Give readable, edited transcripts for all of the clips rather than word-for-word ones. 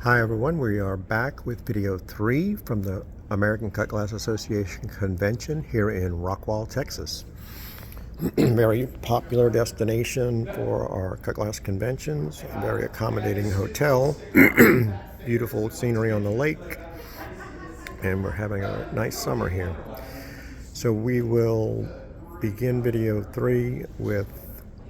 Hi everyone, we are back with video 3 from the American Cut Glass Association convention here in Rockwall, Texas. Very popular destination for our cut glass conventions, very accommodating hotel, beautiful scenery on the lake, and we're having a nice summer here. So we will begin video 3 with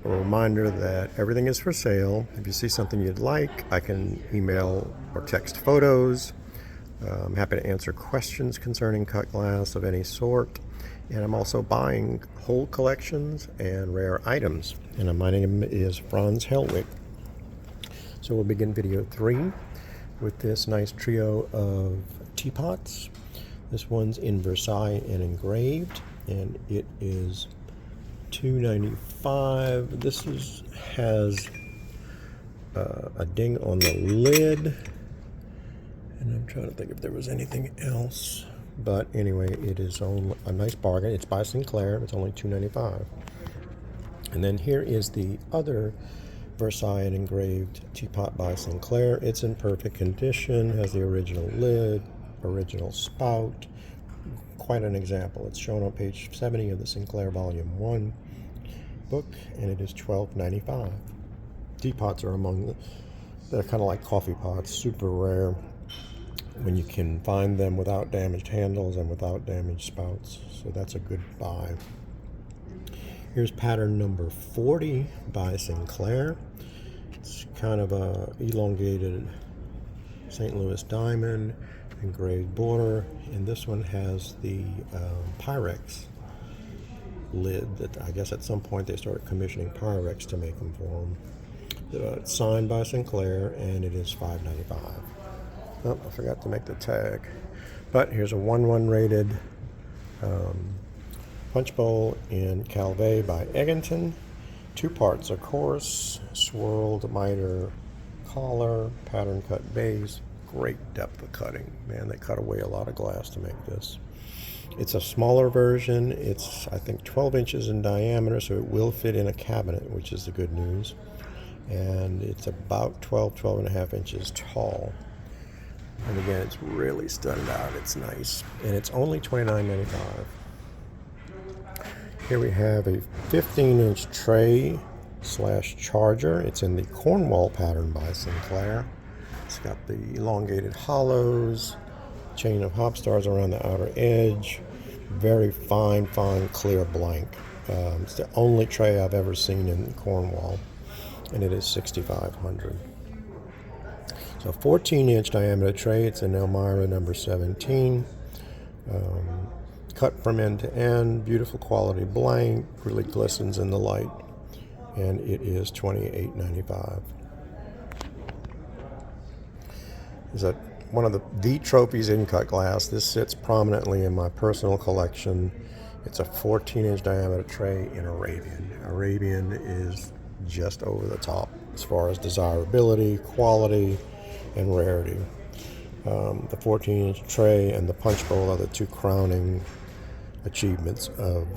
a reminder that everything is for sale. If you see something you'd like, I can email or text photos. I'm happy to answer questions concerning cut glass of any sort. And I'm also buying whole collections and rare items. And my name is Franz Hellwig. So we'll begin video 3 with this nice trio of teapots. This one's in Versailles and engraved, and it is $2.95. This has a ding on the lid, and I'm trying to think if there was anything else. But anyway, it is on a nice bargain. It's by Sinclair. It's only $2.95. And then here is the other Versailles and engraved teapot by Sinclair. It's in perfect condition. Has the original lid, original spout. Quite an example. It's shown on page 70 of the Sinclair Volume 1 book, and it is $12.95. Teapots are they're kind of like coffee pots, super rare when you can find them without damaged handles and without damaged spouts, so that's a good buy. Here's pattern number 40 by Sinclair. It's kind of a elongated St. Louis diamond, engraved border, and this one has the Pyrex lid that I guess at some point they started commissioning Pyrex to make them for them. It's signed by Sinclair, and it is $5.95. Oh, I forgot to make the tag. But here's a 1/1 rated punch bowl in Calvé by Eggington. 2 parts, of course, swirled miter collar, pattern cut base. Great depth of cutting. Man, they cut away a lot of glass to make this. It's a smaller version. It's, I think, 12 inches in diameter, so it will fit in a cabinet, which is the good news. And it's about 12 and a half inches tall. And again, it's really studded out. It's nice. And it's only $29.95. Here we have a 15-inch tray / charger. It's in the Cornwall pattern by Sinclair. It's got the elongated hollows, chain of hop stars around the outer edge, very fine clear blank. It's the only tray I've ever seen in Cornwall, and it is $6,500. So 14-inch diameter tray. It's in Elmira number 17. Cut from end to end, beautiful quality blank, really glistens in the light, and it is $28.95. Is that one of the trophies in cut glass? This sits prominently in my personal collection. It's a 14-inch diameter tray in Arabian. Arabian is just over the top as far as desirability, quality, and rarity. The 14-inch tray and the punch bowl are the 2 crowning achievements of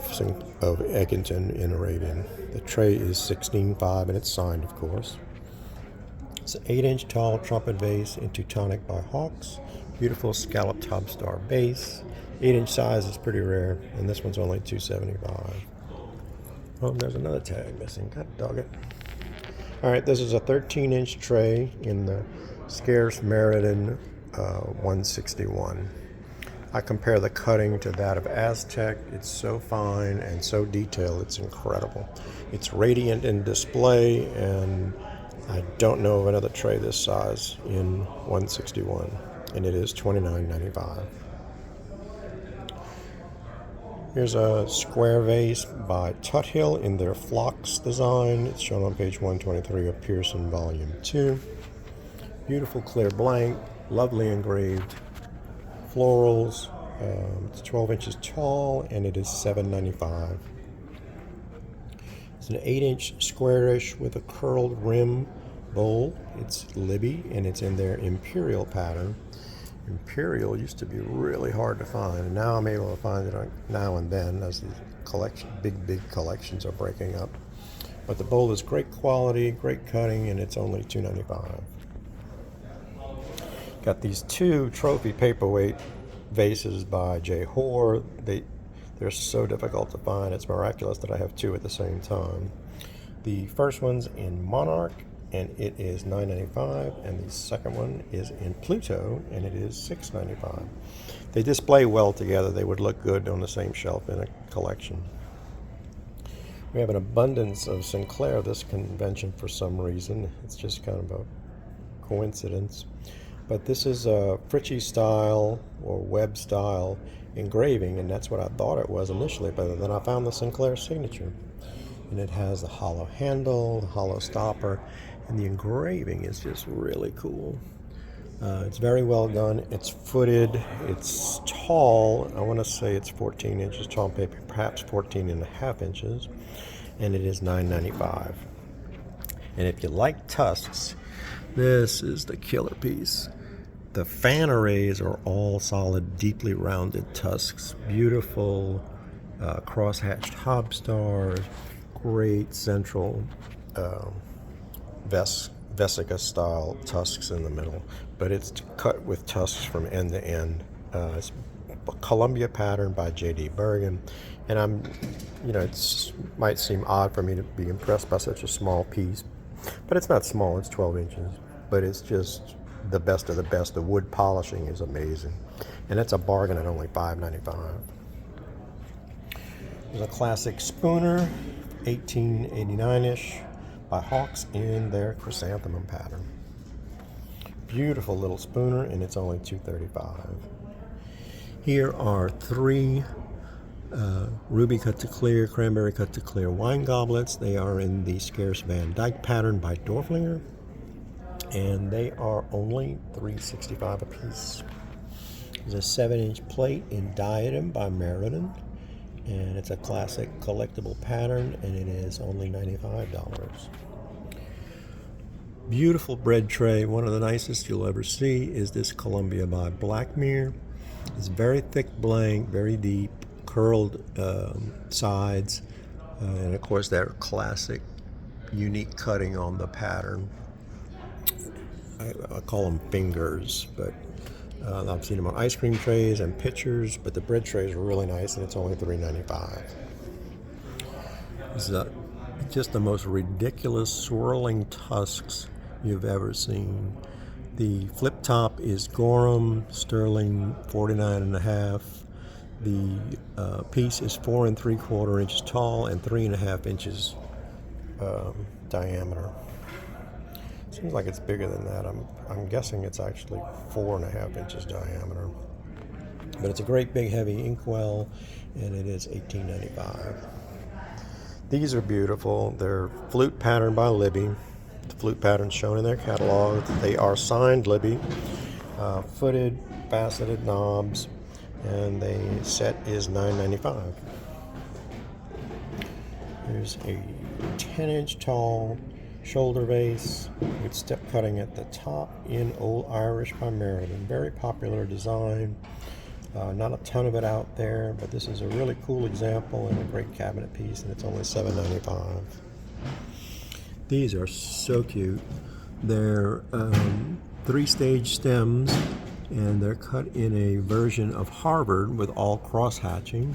Eggington in Arabian. The tray is $16.5, and it's signed, of course. It's an 8-inch tall trumpet vase in Teutonic by Hawks. Beautiful scalloped top star base. 8-inch size is pretty rare, and this one's only $2.75. Oh, there's another tag missing. God dog it. All right, this is a 13-inch tray in the scarce Meriden 161. I compare the cutting to that of Aztec. It's so fine and so detailed. It's incredible. It's radiant in display, and I don't know of another tray this size in 161, and it is $29.95. Here's a square vase by Tuthill in their Phlox design. It's shown on page 123 of Pearson Volume 2. Beautiful clear blank, lovely engraved florals. It's 12 inches tall, and it is $7.95. It's an 8-inch squarish with a curled rim bowl. It's Libby, and it's in their Imperial pattern. Imperial used to be really hard to find, and now I'm able to find it now and then as the big collections are breaking up. But the bowl is great quality, great cutting, and it's only $2.95. Got these two trophy paperweight vases by J. Hoare. They're so difficult to find. It's miraculous that I have two at the same time. The first one's in Monarch, and it is $9.95, and the second one is in Pluto, and it is $6.95. They display well together. They would look good on the same shelf in a collection. We have an abundance of Sinclair this convention for some reason. It's just kind of a coincidence. But this is a Fritchie style or web style engraving, and that's what I thought it was initially, but then I found the Sinclair signature. And it has the hollow handle, the hollow stopper, and the engraving is just really cool. It's very well done. It's footed. It's tall. I want to say it's 14 inches tall, maybe perhaps 14 and a half inches. And it is $9.95. And if you like tusks, this is the killer piece. The fan arrays are all solid, deeply rounded tusks. Beautiful cross-hatched hob stars. Great central vesica style tusks in the middle, but it's cut with tusks from end to end. It's a Columbia pattern by J.D. Bergen, and it might seem odd for me to be impressed by such a small piece, but it's not small. It's 12 inches, but it's just the best of the best. The wood polishing is amazing, and it's a bargain at only $5.95. There's a classic Spooner, 1889-ish, by Hawks in their chrysanthemum pattern. Beautiful little Spooner, and it's only $2.35. Here are three ruby cut to clear, cranberry cut to clear wine goblets. They are in the scarce Van Dyke pattern by Dorflinger, and they are only $3.65 a piece. There's a 7-inch plate in diadem by Meriden, and it's a classic collectible pattern, and it is only $95. Beautiful bread tray. One of the nicest you'll ever see is this Columbia by Blackmere. It's very thick blank, very deep, curled sides, and of course their classic unique cutting on the pattern. I call them fingers, but I've seen them on ice cream trays and pitchers, but the bread trays are really nice, and it's only $3.95. This is just the most ridiculous swirling tusks you've ever seen. The flip top is Gorham, sterling 49.5. The piece is 4 3/4 inches tall and 3.5 inches diameter. Seems like it's bigger than that. I'm guessing it's actually 4.5 inches diameter. But it's a great big heavy inkwell, and it is $18.95. These are beautiful. They're flute pattern by Libby. The flute pattern shown in their catalog. They are signed Libby, footed, faceted knobs, and the set is $9.95. There's a 10-inch tall shoulder vase with step cutting at the top in Old Irish by Meriden. Very popular design. Not a ton of it out there, but this is a really cool example and a great cabinet piece, and it's only $7.95. These are so cute. They're 3-stage stems, and they're cut in a version of Harvard with all cross-hatching.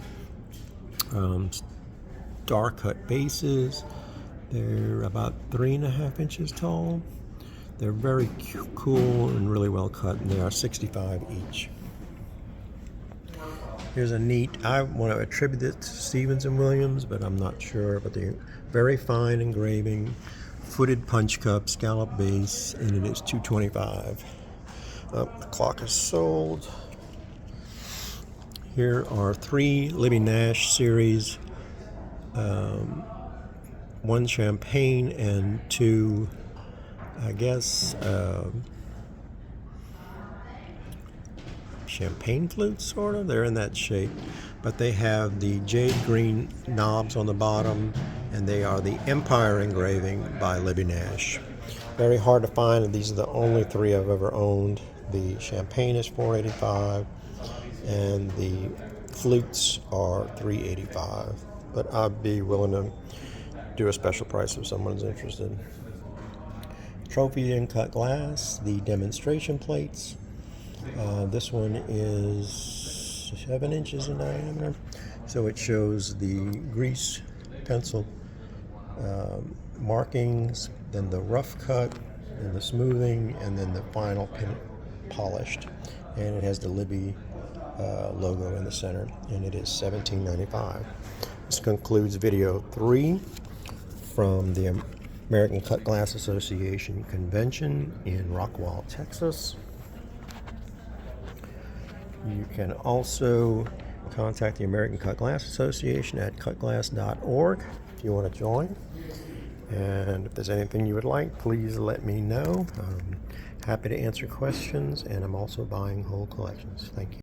Star cut bases. They're about 3.5 inches tall. They're very cool and really well cut, and they are $65 each. Here's a neat, I want to attribute it to Stevens & Williams, but I'm not sure, but they're very fine engraving, footed punch cup, scallop base, and it is $2.25. The clock is sold. Here are 3 Libby Nash series, 1 champagne and 2, I guess, champagne flutes, sort of. They're in that shape, but they have the jade green knobs on the bottom, and they are the Empire engraving by Libby Nash. Very hard to find, and these are the only 3 I've ever owned. The champagne is $4.85, and the flutes are $3.85, but I'd be willing to do a special price if someone's interested. Trophy in cut glass, the demonstration plates, This one is 7 inches in diameter, so it shows the grease pencil markings, then the rough cut, then the smoothing, and then the final polished. And it has the Libby logo in the center, and it is $17.95. This concludes video 3 from the American Cut Glass Association convention in Rockwall, Texas. You can also contact the American Cut Glass Association at cutglass.org if you want to join. And if there's anything you would like, please let me know. I'm happy to answer questions, and I'm also buying whole collections. Thank you.